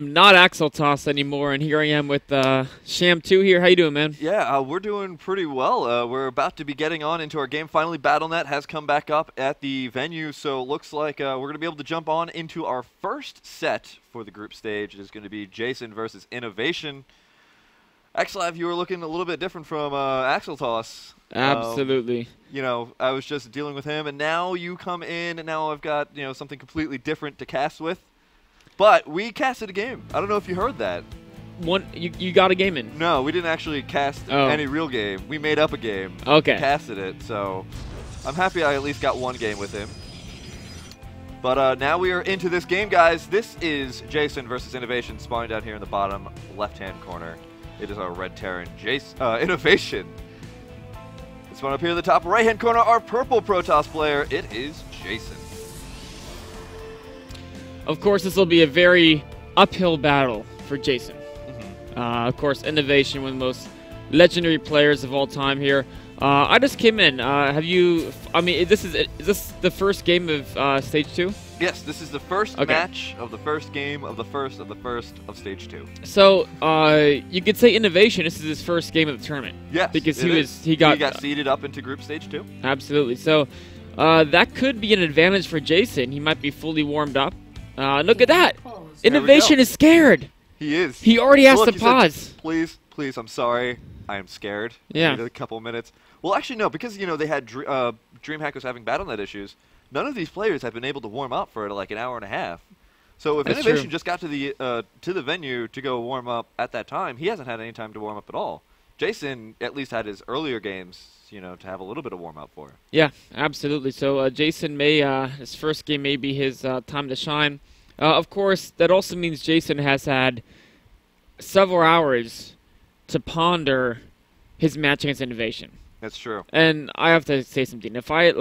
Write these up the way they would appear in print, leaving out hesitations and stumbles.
not Axel Toss anymore, and here I am with Sham 2 here. How you doing, man? Yeah, we're doing pretty well. We're about to be getting on into our game. Finally, BattleNet has come back up at the venue, so it looks like we're going to be able to jump on into our first set for the group stage. It is going to be Jeysen versus Innovation. Xlav, you were looking a little bit different from Axel Toss. Absolutely. You know, I was just dealing with him, and now you come in, and now I've got, you know, something completely different to cast with. But we casted a game. I don't know if you heard that. You got a game in? No, we didn't actually cast any real game. We made up a game. Okay. Casted it, so I'm happy I at least got one game with him. But now we are into this game, guys. This is Jeysen versus Innovation, spawning down here in the bottom left-hand corner. It is our red Terran, Innovation. Spawn up here in the top right-hand corner, our purple Protoss player. It is Jeysen. Of course, this will be a very uphill battle for Jeysen. Of course, Innovation, one of the most legendary players of all time here. I just came in. Have you? I mean, is this the first game of Stage 2? Yes, this is the first match of the first game of the first of Stage 2. So you could say Innovation. This is his first game of the tournament. Yes, because he got seeded up into Group Stage 2. Absolutely. So that could be an advantage for Jeysen. He might be fully warmed up. Look at that! Innovation is scared. He is. He already has to pause. Said, please, I'm sorry. I am scared. Yeah. Wait a couple minutes. Well, actually, no, because, you know, they had DreamHack was having BattleNet issues. None of these players have been able to warm up for like an hour and a half. So if Innovation just got to the venue to go warm up at that time, he hasn't had any time to warm up at all. Jeysen at least had his earlier games, you know, to have a little bit of warm up for. Yeah, absolutely. So Jeysen his first game may be his time to shine. Of course, that also means Jeysen has had several hours to ponder his match against Innovation. That's true. And I have to say something. If I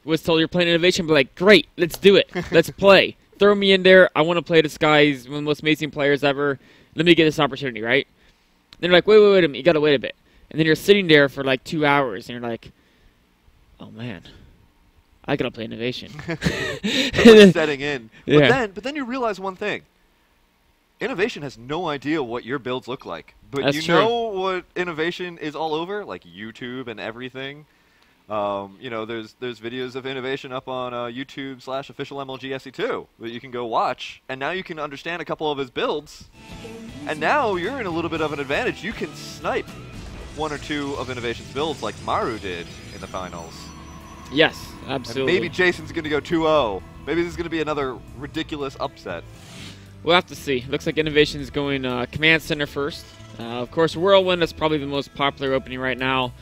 was told you're playing Innovation, I'd be like, great, let's do it. Let's play. Throw me in there. I want to play this guy. He's one of the most amazing players ever. Let me get this opportunity, right? Then they're like, wait a minute. You got to wait a bit. And then you're sitting there for like 2 hours, and you're like, oh, man. I gotta play Innovation. Setting in. Yeah. But then you realize one thing. Innovation has no idea what your builds look like. But That's you true. know what Innovation is all over? Like YouTube and everything. You know, there's videos of Innovation up on YouTube/official MLG SE2 that you can go watch. And now you can understand a couple of his builds. And now you're in a little bit of an advantage. You can snipe one or two of Innovation's builds like Maru did in the finals. Yes, absolutely. And maybe Jeysen's going to go 2-0. Maybe this is going to be another ridiculous upset. We'll have to see. Looks like Innovation is going Command Center first. Of course, Whirlwind is probably the most popular opening right now.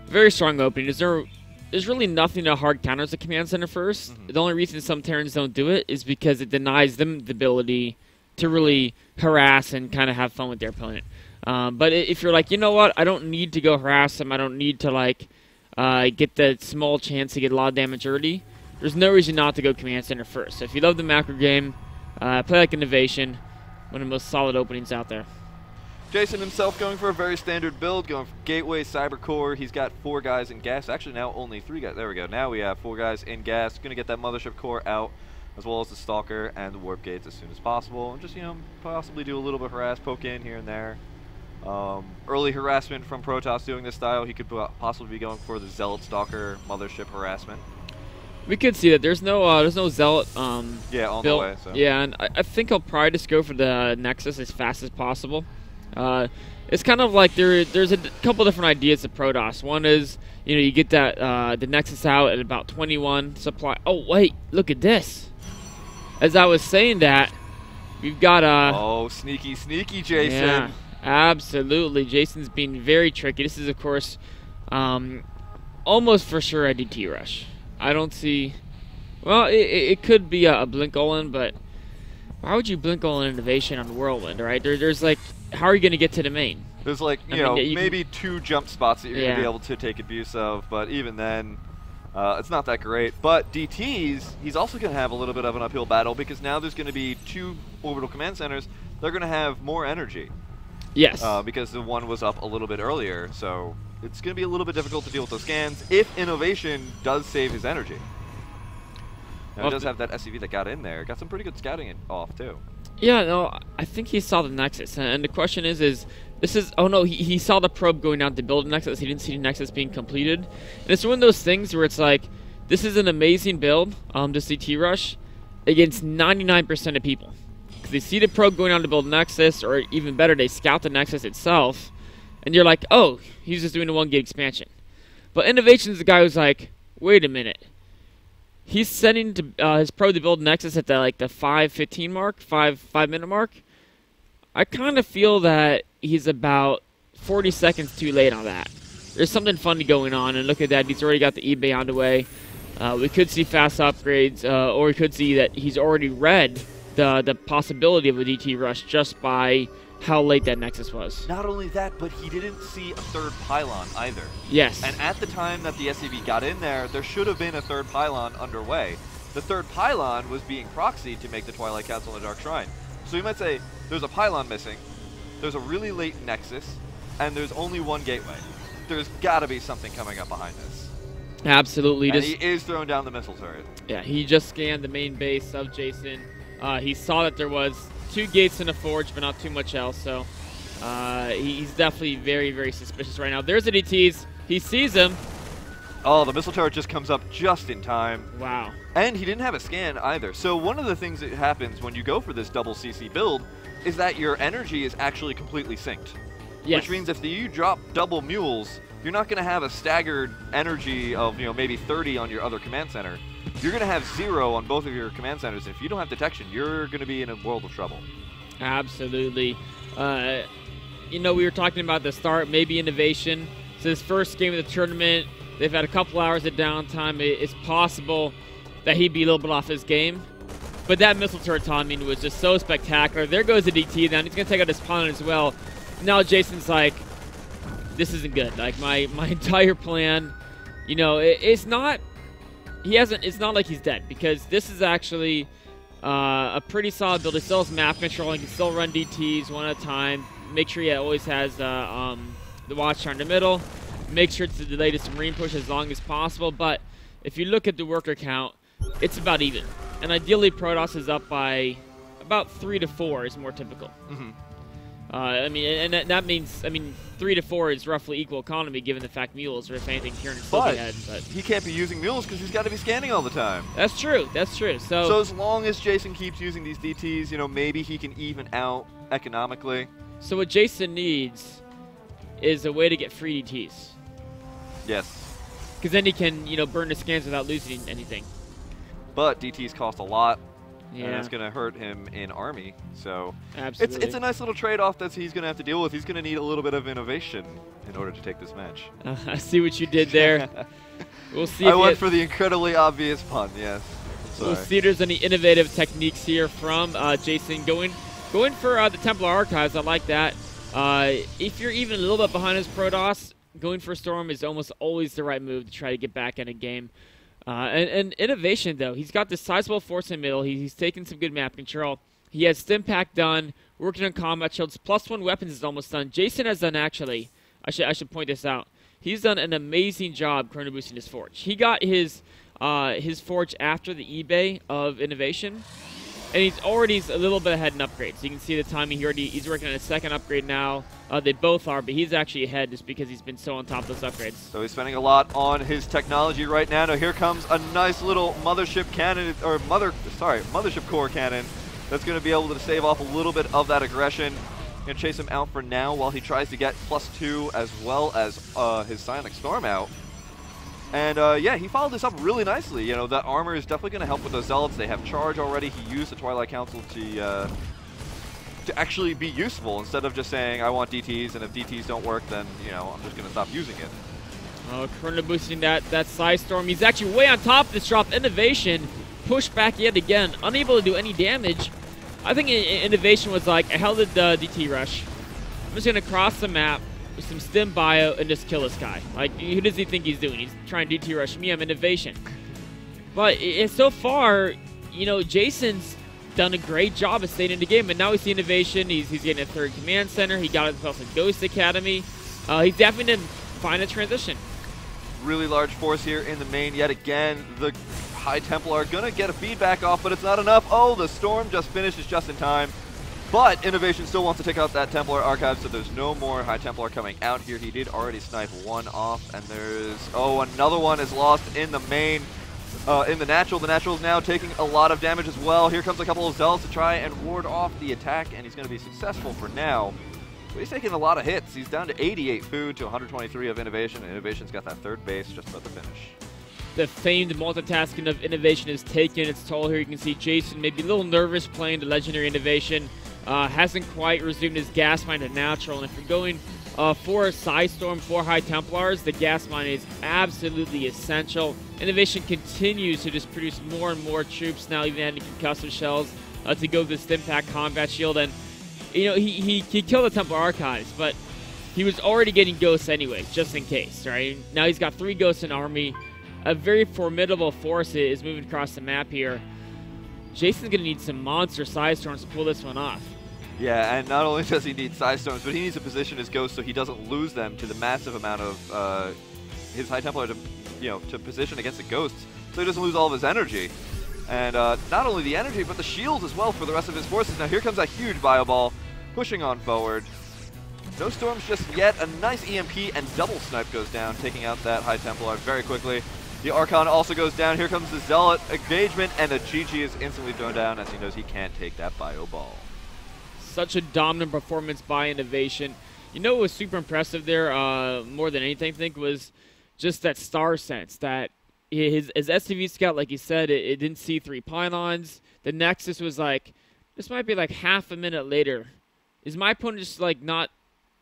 Very strong opening. There's really nothing that hard counters the Command Center first. The only reason some Terrans don't do it is because it denies them the ability to really harass and kind of have fun with their opponent. But if you're like, you know what, I don't need to go harass them. I don't need to get that small chance to get a lot of damage early. There's no reason not to go Command Center first. So if you love the macro game, play like Innovation, one of the most solid openings out there. Jeysen himself going for a very standard build, going for Gateway, Cyber Core. He's got 4 guys in gas. Actually, now only 3 guys. There we go. Now we have 4 guys in gas. Going to get that Mothership Core out, as well as the Stalker and the Warp Gates as soon as possible. And just, you know, possibly do a little bit of harass, poke in here and there. Early harassment from Protoss doing this style. He could possibly be going for the Zealot Stalker Mothership harassment. We could see that there's no Zealot yeah, on built. the way. So. Yeah, and I think I'll probably just go for the Nexus as fast as possible. It's kind of like there's a couple different ideas of Protoss. One is, you know, you get that the Nexus out at about 21 supply. Oh wait, look at this. As I was saying that, we've got oh, sneaky Jeysen. Yeah, absolutely. Jeysen's being very tricky. This is, of course, almost for sure a DT rush. I don't see. Well, it could be a blink all-in, but why would you blink all-in Innovation on Whirlwind, right? There's like, how are you going to get to the main? There's like, you know, maybe 2 jump spots that you're going to be able to take abuse of, but even then, it's not that great. But DTs, he's also going to have a little bit of an uphill battle because now there's going to be 2 orbital command centers. They're going to have more energy. Yes. Because the one was up a little bit earlier, so it's going to be a little bit difficult to deal with those scans if Innovation does save his energy. Now, he does have that SCV that got in there. Got some pretty good scouting off, too. Yeah, no, I think he saw the Nexus, and the question is this is, oh no, he saw the probe going out to build a Nexus. He didn't see the Nexus being completed, and it's one of those things where it's like, this is an amazing build, the CT rush, against 99% of people, because they see the probe going out to build a Nexus, or even better, they scout the Nexus itself, and you're like, oh, he's just doing a 1 gig expansion. But Innovation is the guy who's like, wait a minute. He's sending to, his probe to build Nexus at the 5:15 mark, 5-minute mark. I kind of feel that he's about 40 seconds too late on that. There's something funny going on, and look at that. He's already got the eBay on the way. We could see fast upgrades, or we could see that he's already read the possibility of a DT rush just by how late that Nexus was. Not only that, but he didn't see a 3rd pylon either. Yes. And at the time that the SCV got in there should have been a 3rd pylon underway. The 3rd pylon was being proxied to make the Twilight Council and the Dark Shrine. So you might say, there's a pylon missing, there's a really late Nexus, and there's only 1 gateway. There's got to be something coming up behind this. Absolutely. And he is throwing down the missile turret. Yeah, he just scanned the main base of Jeysen. He saw that there was 2 gates in a forge, but not too much else. So he's definitely very, very suspicious right now. There's the DTs. He sees him. Oh, the missile turret just comes up just in time. Wow. And he didn't have a scan either. So one of the things that happens when you go for this double CC build is that your energy is actually completely synced. Yes. Which means if you drop double mules, you're not going to have a staggered energy of maybe 30 on your other command center. You're going to have 0 on both of your command centers. If you don't have detection, you're going to be in a world of trouble. Absolutely. We were talking about the start, maybe Innovation. It's his first game of the tournament. They've had a couple hours of downtime. It's possible that he'd be a little bit off his game. But that missile turret timing was just so spectacular. There goes the DT then. He's going to take out his pylon as well. Now Jeysen's like, this isn't good. Like, my entire plan, it's not like he's dead, because this is actually a pretty solid build. He still has map control. He can still run DTs one at a time. Make sure he always has the Watchtower in the middle. Make sure to delay this Marine push as long as possible. But if you look at the worker count, it's about even. And ideally, Protoss is up by about 3 to 4 is more typical. Mm-hmm. That means 3 to 4 is roughly equal economy, given the fact mules, or if anything, Kieran is still ahead. But he can't be using mules because he's got to be scanning all the time. That's true. That's true. So as long as Jeysen keeps using these DTs, maybe he can even out economically. So what Jeysen needs is a way to get free DTs. Yes. Because then he can, burn the scans without losing anything. But DTs cost a lot. Yeah. And it's going to hurt him in army. So absolutely, it's a nice little trade-off that he's going to have to deal with. He's going to need a little bit of innovation in order to take this match. I see what you did there. We'll see. I went for the incredibly obvious pun. Yes. We'll see if there's any innovative techniques here from Jeysen going for the Templar Archives. I like that. If you're even a little bit behind his Protoss, going for Storm is almost always the right move to try to get back in a game. And Innovation, though, he's got this sizable force in the middle. He's taken some good map control. He has Stim Pack done, working on combat shields. +1 weapons is almost done. Jeysen has done, actually, I should point this out. He's done an amazing job chrono boosting his forge. He got his forge after the eBay of Innovation, and he's already a little bit ahead in upgrades. You can see the timing. He's working on a 2nd upgrade now. They both are, but he's actually ahead just because he's been so on top of those upgrades. So he's spending a lot on his technology right now. Now here comes a nice little mothership cannon, or mothership core cannon that's going to be able to save off a little bit of that aggression. Going to chase him out for now while he tries to get +2 as well as his Psionic Storm out. And yeah, he followed this up really nicely. That armor is definitely going to help with those Zealots. They have charge already. He used the Twilight Council to actually be useful instead of just saying, I want DTs, and if DTs don't work, then, I'm just going to stop using it. Oh, Chrono boosting that Psystorm. He's actually way on top of this drop. Innovation pushed back yet again, unable to do any damage. I think Innovation was like, I held the DT rush. I'm just going to cross the map with some Stim Bio and just kill this guy. Like, who does he think he's doing? He's trying to DT rush me. I'm Innovation. But so far, Jeysen's done a great job of staying in the game, and now we see Innovation. He's getting a 3rd command center. He got himself a Ghost Academy. He's definitely didn't find a transition. Really large force here in the main yet again. The High Templar are going to get a feedback off, but it's not enough. Oh, the Storm just finishes just in time. But Innovation still wants to take out that Templar Archive, so there's no more High Templar coming out here. He did already snipe one off, and there's, oh, another one is lost in the main, in the natural. The natural is now taking a lot of damage as well. Here comes a couple of Zealots to try and ward off the attack, and he's going to be successful for now. But he's taking a lot of hits. He's down to 88 food to 123 of Innovation. Innovation's got that third base just about to finish. The famed multitasking of Innovation has taken its toll here. You can see Jeysen maybe a little nervous playing the legendary Innovation. Hasn't quite resumed his gas mine to natural. And if you're going for a Side Storm, for High Templars, the gas mine is absolutely essential. Innovation continues to just produce more and more troops now, even adding concussive shells to go with the Stim-Pack combat shield. And you know, he killed the Templar Archives, but he was already getting ghosts anyway, just in case, right? Now he's got 3 ghosts in army. A very formidable force is moving across the map here. Jeysen's going to need some monster Side Storms to pull this one off. Yeah, and not only does he need Side Storms, but he needs to position his ghosts so he doesn't lose them to the massive amount of his High Templar to, to position against the ghosts, so he doesn't lose all of his energy. And not only the energy, but the shields as well for the rest of his forces. Now here comes that huge Bio Ball, pushing on forward. No storms just yet. A nice EMP and double snipe goes down, taking out that High Templar very quickly. The Archon also goes down. Here comes the Zealot engagement, and the GG is instantly thrown down as he knows he can't take that Bio Ball. Such a dominant performance by Innovation. You know what was super impressive there, more than anything, I think, was just that star sense. That his STV scout, like you said, it didn't see 3 pylons. The Nexus was like, this might be like half a minute later. Is my opponent just like not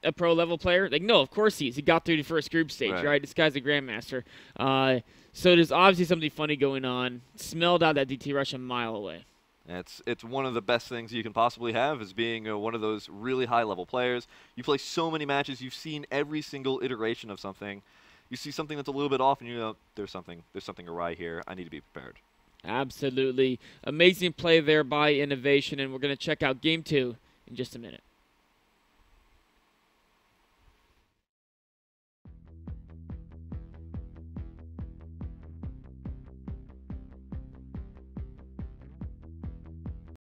a pro level player? Like, no, of course he is. He got through the first group stage, right? This guy's a grandmaster. So there's obviously something funny going on. Smelled out that DT rush a mile away. It's one of the best things you can possibly have is being one of those really high-level players. You play so many matches. You've seen every single iteration of something. You see something that's a little bit off, and you know there's something awry here. I need to be prepared. Absolutely. Amazing play there by Innovation, and we're going to check out Game 2 in just a minute.